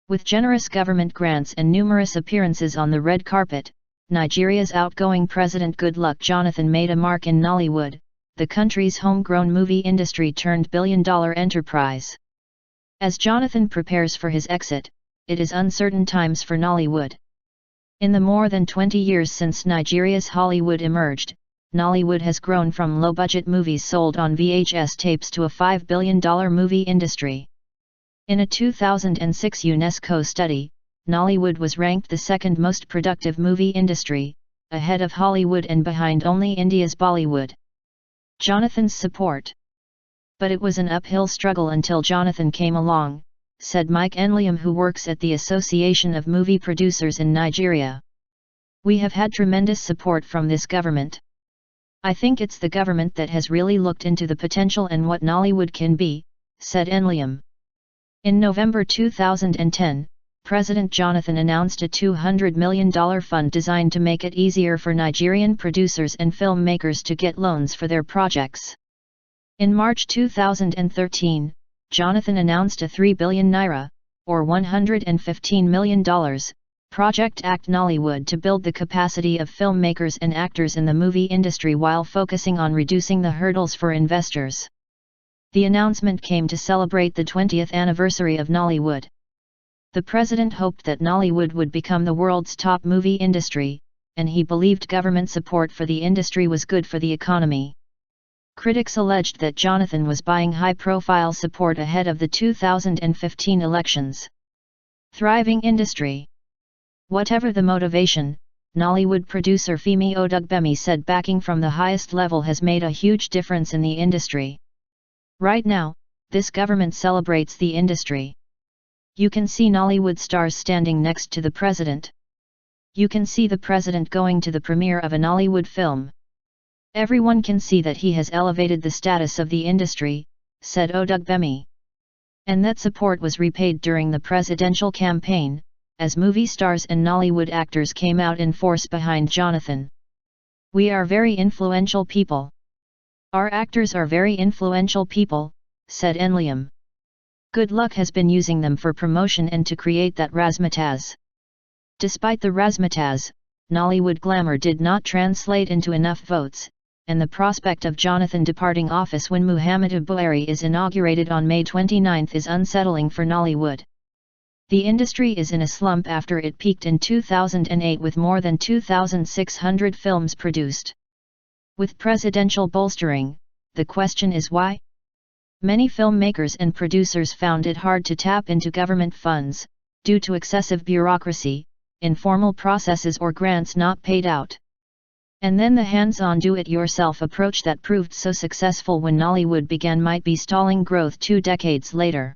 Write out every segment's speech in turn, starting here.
With generous government grants and numerous appearances on the red carpet, Nigeria's outgoing President Goodluck Jonathan made a mark in Nollywood, the country's homegrown movie industry turned billion-dollar enterprise. As Jonathan prepares for his exit, it is uncertain times for Nollywood. In the more than 20 years since Nigeria's Hollywood emerged, Nollywood has grown from low-budget movies sold on VHS tapes to a $5 billion movie industry. In a 2006 UNESCO study, Nollywood was ranked the second most productive movie industry, ahead of Hollywood and behind only India's Bollywood. Jonathan's support. But it was an uphill struggle until Jonathan came along, said Mike Nliam, who works at the Association of Movie Producers in Nigeria. We have had tremendous support from this government. I think it's the government that has really looked into the potential and what Nollywood can be, said Nliam. In November 2010, President Jonathan announced a $200 million fund designed to make it easier for Nigerian producers and filmmakers to get loans for their projects. In March 2013, Jonathan announced a 3 billion naira, or $115 million, Project Act Nollywood to build the capacity of filmmakers and actors in the movie industry while focusing on reducing the hurdles for investors. The announcement came to celebrate the 20th anniversary of Nollywood. The president hoped that Nollywood would become the world's top movie industry, and he believed government support for the industry was good for the economy. Critics alleged that Jonathan was buying high-profile support ahead of the 2015 elections. Thriving industry. Whatever the motivation, Nollywood producer Femi Odugbemi said backing from the highest level has made a huge difference in the industry. Right now, this government celebrates the industry. You can see Nollywood stars standing next to the president. You can see the president going to the premiere of a Nollywood film. Everyone can see that he has elevated the status of the industry, said Odugbemi. And that support was repaid during the presidential campaign, as movie stars and Nollywood actors came out in force behind Jonathan. We are very influential people. Our actors are very influential people, said Nliam. Goodluck has been using them for promotion and to create that razzmatazz. Despite the razzmatazz, Nollywood glamour did not translate into enough votes, and the prospect of Jonathan departing office when Muhammadu Buhari is inaugurated on May 29 is unsettling for Nollywood. The industry is in a slump after it peaked in 2008 with more than 2,600 films produced. With presidential bolstering, the question is why? Many filmmakers and producers found it hard to tap into government funds, due to excessive bureaucracy, informal processes or grants not paid out. And then the hands-on do-it-yourself approach that proved so successful when Nollywood began might be stalling growth 2 decades later.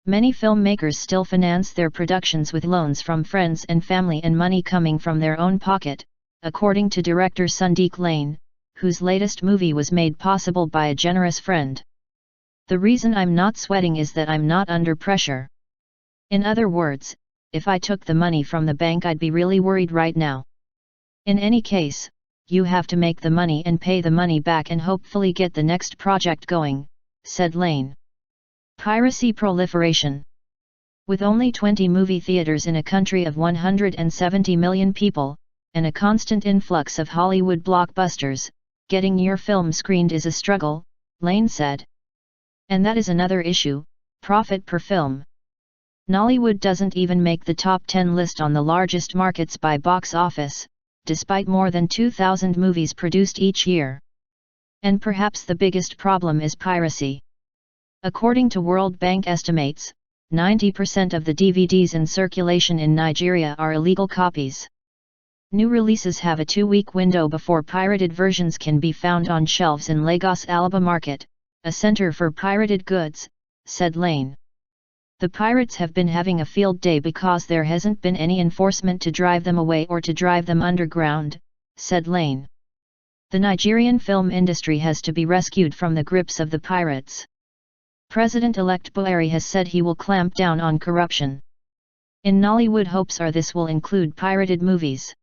Many filmmakers still finance their productions with loans from friends and family and money coming from their own pocket, according to director Sundeep Lane, whose latest movie was made possible by a generous friend. The reason I'm not sweating is that I'm not under pressure. In other words, if I took the money from the bank I'd be really worried right now. In any case, you have to make the money and pay the money back and hopefully get the next project going, said Lane. Piracy proliferation. With only 20 movie theaters in a country of 170 million people, and a constant influx of Hollywood blockbusters, getting your film screened is a struggle, Lane said. And that is another issue, profit per film. Nollywood doesn't even make the top 10 list on the largest markets by box office, despite more than 2,000 movies produced each year. And perhaps the biggest problem is piracy. According to World Bank estimates, 90% of the DVDs in circulation in Nigeria are illegal copies. New releases have a 2-week window before pirated versions can be found on shelves in Lagos Alaba Market, a center for pirated goods, said Lane. The pirates have been having a field day because there hasn't been any enforcement to drive them away or to drive them underground, said Lane. The Nigerian film industry has to be rescued from the grips of the pirates. President-elect Buhari has said he will clamp down on corruption. In Nollywood, hopes are this will include pirated movies.